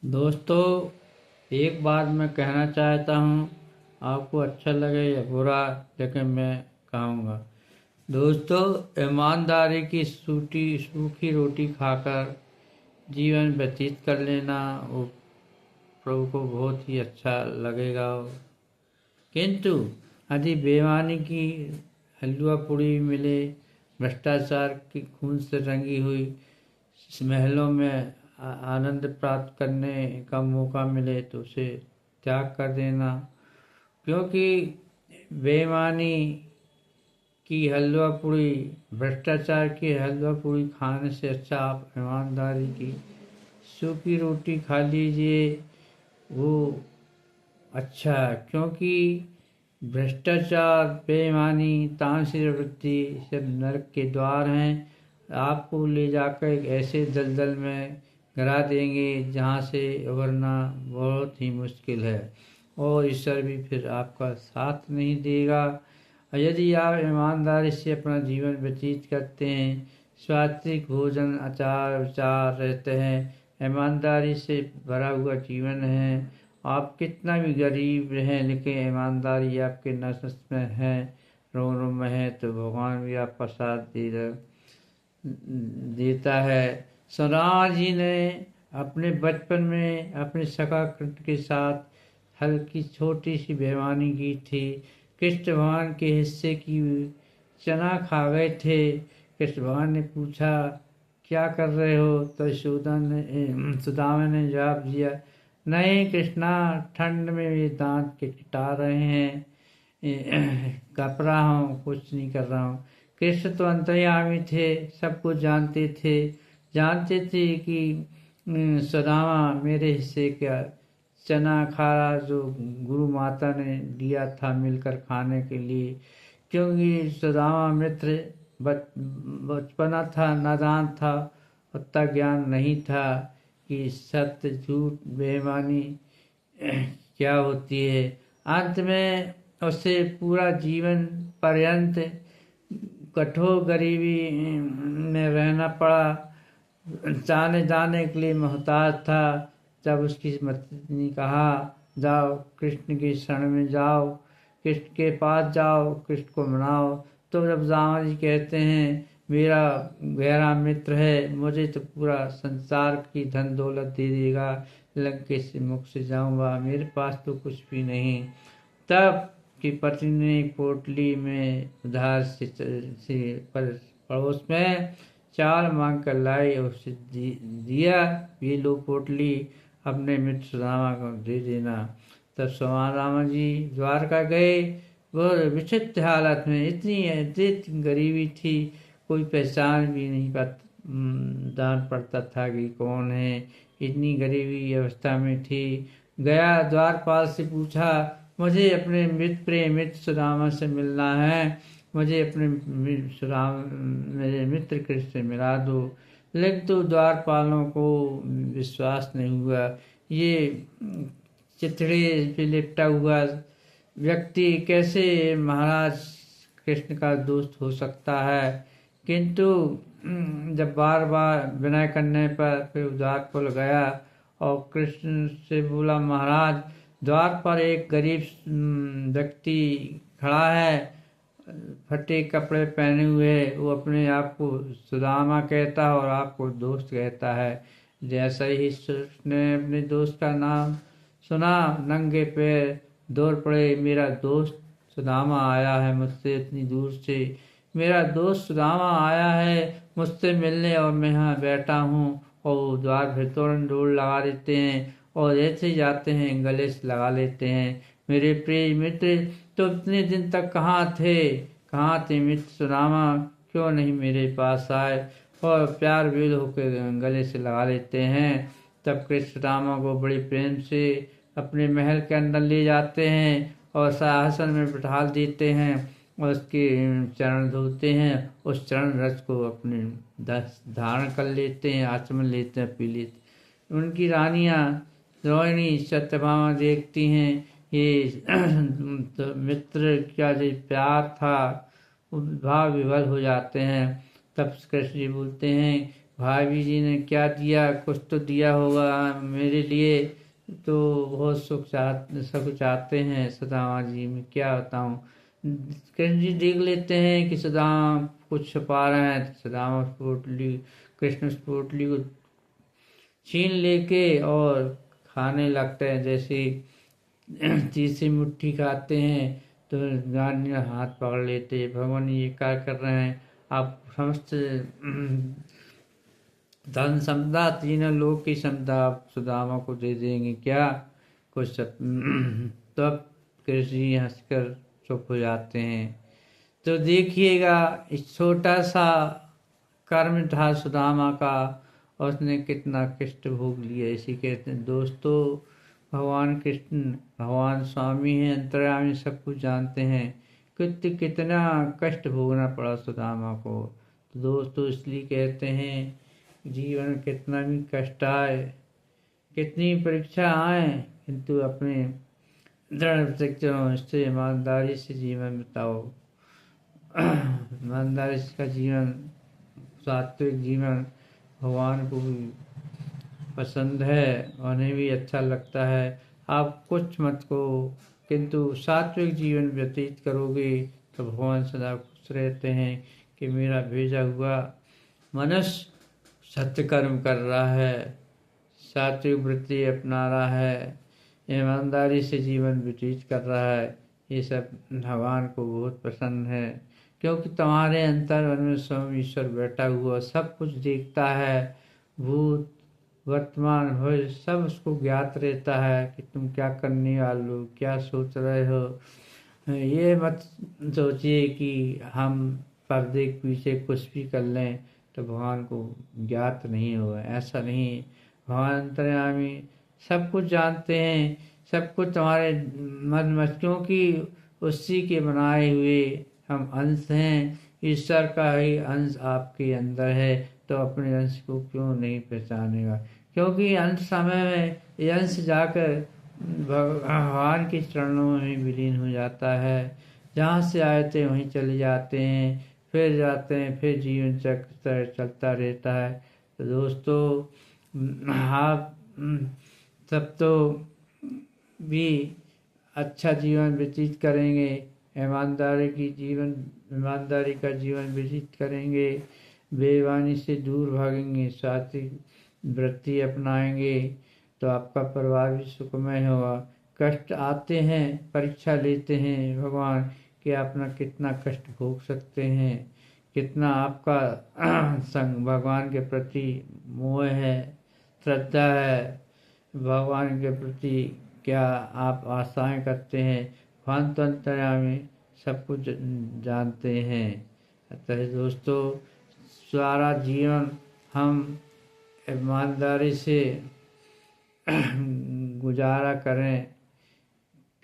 दोस्तों, एक बात मैं कहना चाहता हूँ। आपको अच्छा लगे या बुरा, लेकिन मैं कहूँगा। दोस्तों, ईमानदारी की सूखी रोटी खाकर जीवन व्यतीत कर लेना वो प्रभु को बहुत ही अच्छा लगेगा। किंतु यदि बेईमानी की हलवा पूड़ी मिले, भ्रष्टाचार की खून से रंगी हुई इस महलों में आनंद प्राप्त करने का मौका मिले तो उसे त्याग कर देना। क्योंकि बेईमानी की हलवा पूड़ी, भ्रष्टाचार की हलवा पूड़ी खाने से अच्छा आप ईमानदारी की सूखी रोटी खा लीजिए, वो अच्छा। क्योंकि भ्रष्टाचार, बेईमानी, तामसिक वृत्ति सब नरक के द्वार हैं। आपको ले जाकर एक ऐसे दलदल में गिरा देंगे जहाँ से उबरना बहुत ही मुश्किल है, और ईश्वर भी फिर आपका साथ नहीं देगा। और यदि आप ईमानदारी से अपना जीवन व्यतीत करते हैं, सात्विक भोजन, आचार विचार रहते हैं, ईमानदारी से भरा हुआ जीवन है, आप कितना भी गरीब हैं लेकिन ईमानदारी आपके नस नस में है, रोम रोम में है, तो भगवान भी आपका साथ देता है। स्वराज जी ने अपने बचपन में अपने सखा कृष्ण के साथ हल्की छोटी सी बेईमानी की थी। कृष्ण भगवान के हिस्से की चना खा गए थे। कृष्ण भगवान ने पूछा, क्या कर रहे हो? तो सुदामा ने जवाब दिया, नहीं कृष्णा, ठंड में ये दांत किटकिटा रहे हैं, कप रहा हूँ, कुछ नहीं कर रहा हूँ। कृष्ण तो अंतर्यामी थे, सब कुछ जानते थे कि सुदामा मेरे हिस्से का चना खा रहा, जो गुरु माता ने दिया था मिलकर खाने के लिए। क्योंकि सुदामा मित्र बचपना था, नादान था, उतना ज्ञान नहीं था कि सत्य, झूठ, बेईमानी क्या होती है। अंत में उसे पूरा जीवन पर्यंत कठोर गरीबी में रहना पड़ा। जाने जाने के लिए मोहताज था। जब उसकी पत्नी ने कहा, जाओ कृष्ण की शरण में जाओ, कृष्ण के पास जाओ, कृष्ण को मनाओ, तो जब रामा जी कहते हैं, मेरा गहरा मित्र है, मुझे तो पूरा संसार की धन दौलत दे देगा, लंकेश से मुख से जाऊंगा, मेरे पास तो कुछ भी नहीं। तब की पत्नी ने पोटली में उधार से पड़ोस में चावल मांग कर लाई और उसे दिया, ये लो पोटली, अपने मित्र सुदामा को दे देना। तब रामा जी द्वारका गए। वह विचित्र हालत में, इतनी गरीबी थी, कोई पहचान भी नहीं दान पड़ता था कि कौन है। इतनी गरीबी अवस्था में थी। गया द्वारपाल से पूछा, मुझे अपने प्रिय मित्र सुदामा से मिलना है, मुझे अपने मेरे मित्र कृष्ण से मिला दो। लेकिन तो द्वारपालों को विश्वास नहीं हुआ। ये चिथड़े पे लिपटा हुआ व्यक्ति कैसे महाराज कृष्ण का दोस्त हो सकता है। किंतु जब बार बार विनय करने पर फिर द्वारपाल गया और कृष्ण से बोला, महाराज, द्वार पर एक गरीब व्यक्ति खड़ा है, फटे कपड़े पहने हुए, वो अपने आप को सुदामा कहता है और आपको दोस्त कहता है। जैसा ही ने अपने दोस्त का नाम सुना, नंगे पैर दौड़ पड़े, मेरा दोस्त सुदामा आया है मुझसे इतनी दूर से, मेरा दोस्त सुदामा आया है मुझसे मिलने, और मैं यहाँ बैठा हूँ। और द्वार पर तोरण डोर लगा देते हैं और ऐसे ही जाते हैं, गले से लगा लेते हैं, मेरे प्रिय मित्र, तो इतने दिन तक कहाँ थे मित्र सुदामा, क्यों नहीं मेरे पास आए? और प्यार विल होकर गले से लगा लेते हैं। तब कृष्ण सुदामा को बड़े प्रेम से अपने महल के अंदर ले जाते हैं और सिंहासन में बिठा देते हैं और उसके चरण धोते हैं, उस चरण रस को अपने धारण कर लेते हैं, आचमन लेते हैं, पी लेते हैं। उनकी रानियां रोहिणी, सत्यभामा देखती हैं, ये तो मित्र का जो प्यार था, भाव विवल हो जाते हैं। तब कृष्ण जी बोलते हैं, भाभी जी ने क्या दिया, कुछ तो दिया होगा मेरे लिए, तो बहुत सुख चाहते हैं सुदामा जी। मैं क्या बताऊं। कृष्ण जी देख लेते हैं कि सुदामा कुछ छुपा रहे हैं, तो सुदामा उस पोटली, कृष्ण उस पोटली को छीन लेके और खाने लगते हैं। जैसे तीसरी मुट्ठी खाते हैं तो गांधी हाथ पकड़ लेते हैं, भगवान ये क्या कर रहे हैं, आप समस्त धन संपदा, तीनों लोग की क्षमता आप सुदामा को दे देंगे क्या, कुछ तब कृष्ण जी हंसकर चुप हो जाते हैं। तो देखिएगा इस छोटा सा कर्म था सुदामा का, और उसने कितना कष्ट भोग लिया। इसी कहते हैं दोस्तों, भगवान कृष्ण भगवान स्वामी हैं, अंतर्यामी, सब कुछ जानते हैं, कितना कष्ट भोगना पड़ा सुदामा को। तो दोस्तों इसलिए कहते हैं जीवन में कितना भी कष्ट आए, कितनी परीक्षा आए, किंतु अपने दृढ़ प्रतिज्ञा से ईमानदारी से जीवन बिताओ। ईमानदारी का जीवन, सात्विक जीवन भगवान को भी पसंद है, उन्हें भी अच्छा लगता है। आप कुछ मत को, किंतु सात्विक जीवन व्यतीत करोगे तो भगवान सदा खुश रहते हैं कि मेरा भेजा हुआ मनुष्य सत्य कर्म कर रहा है, सात्विक वृत्ति अपना रहा है, ईमानदारी से जीवन व्यतीत कर रहा है। ये सब भगवान को बहुत पसंद है, क्योंकि तुम्हारे अंतर में स्वयं ईश्वर बैठा हुआ सब कुछ देखता है। भूत वर्तमान भविष्य सब उसको ज्ञात रहता है कि तुम क्या करने वाले हो, क्या सोच रहे हो। ये मत सोचिए कि हम पर्दे के पीछे कुछ भी कर लें तो भगवान को ज्ञात नहीं होगा, ऐसा नहीं। भगवान अंतर्यामी सब कुछ जानते हैं, सब कुछ तुम्हारे मन में, क्योंकि उसी के बनाए हुए हम अंश हैं। ईश्वर का ही अंश आपके अंदर है, तो अपने अंश को क्यों नहीं पहचानेगा। क्योंकि अंत समय में ये अंश जाकर भगवान के चरणों में विलीन हो जाता है। जहाँ से आए थे वहीं चले जाते हैं, फिर जाते हैं, फिर जीवन चक्र चलता रहता है। तो दोस्तों आप सब तो भी अच्छा जीवन व्यतीत करेंगे, ईमानदारी का जीवन व्यतीत करेंगे, बेईमानी से दूर भागेंगे, सात्विक वृत्ति अपनाएंगे, तो आपका परिवार भी सुखमय होगा। कष्ट आते हैं, परीक्षा लेते हैं भगवान कि अपना कितना कष्ट भोग सकते हैं, कितना आपका संग भगवान के प्रति मोह है, श्रद्धा है, भगवान के प्रति क्या आप आशाएं करते हैं। भगवान तो अंतर्यामी सब कुछ जानते हैं। अतः दोस्तों सारा जीवन हम ईमानदारी से गुजारा करें,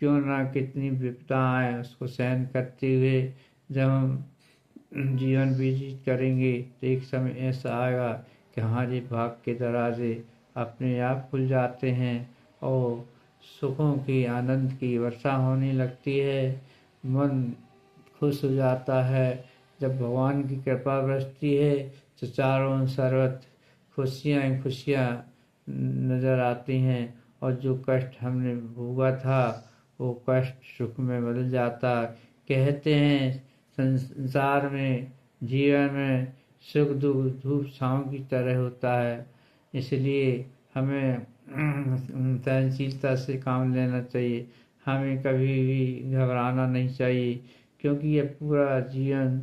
क्यों ना कितनी विपदा आए उसको सहन करते हुए जब हम जीवन व्यतीत करेंगे तो एक समय ऐसा आएगा कि हमारे भाग के दरवाजे अपने आप खुल जाते हैं और सुखों की आनंद की वर्षा होने लगती है। मन खुश हो जाता है। जब भगवान की कृपा बरसती है तो चारों सर्वत्र खुशियाँ ही खुशियाँ नज़र आती हैं, और जो कष्ट हमने भोगा था वो कष्ट सुख में बदल जाता। कहते हैं संसार में, जीवन में सुख दुख धूप छाँव की तरह होता है, इसलिए हमें सहनशीलता से काम लेना चाहिए। हमें कभी भी घबराना नहीं चाहिए, क्योंकि ये पूरा जीवन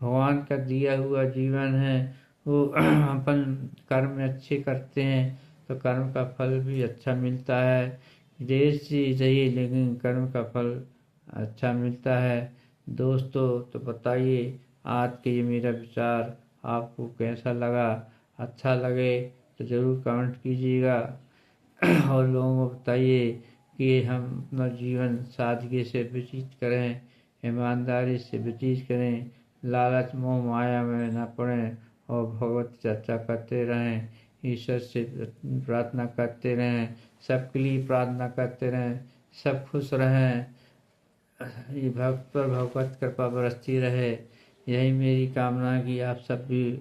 भगवान का दिया हुआ जीवन है। वो अपन कर्म अच्छे करते हैं तो कर्म का फल भी अच्छा मिलता है। देर से सही लेकिन कर्म का फल अच्छा मिलता है। दोस्तों तो बताइए आज के ये मेरा विचार आपको कैसा लगा। अच्छा लगे तो ज़रूर कमेंट कीजिएगा और लोगों को बताइए कि हम अपना जीवन सादगी से व्यतीत करें, ईमानदारी से व्यतीत करें, लालच मोह माया में न पड़ें और भगवत चर्चा करते रहें, ईश्वर से प्रार्थना करते रहें, सबके लिए प्रार्थना करते रहें, सब खुश रहें, ये भक्त पर भगवत कृपा बरसती रहे। यही मेरी कामना कि आप सब भी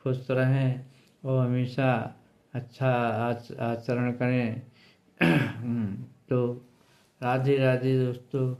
खुश रहें और हमेशा अच्छा आचरण करें। तो राधे राधे दोस्तों।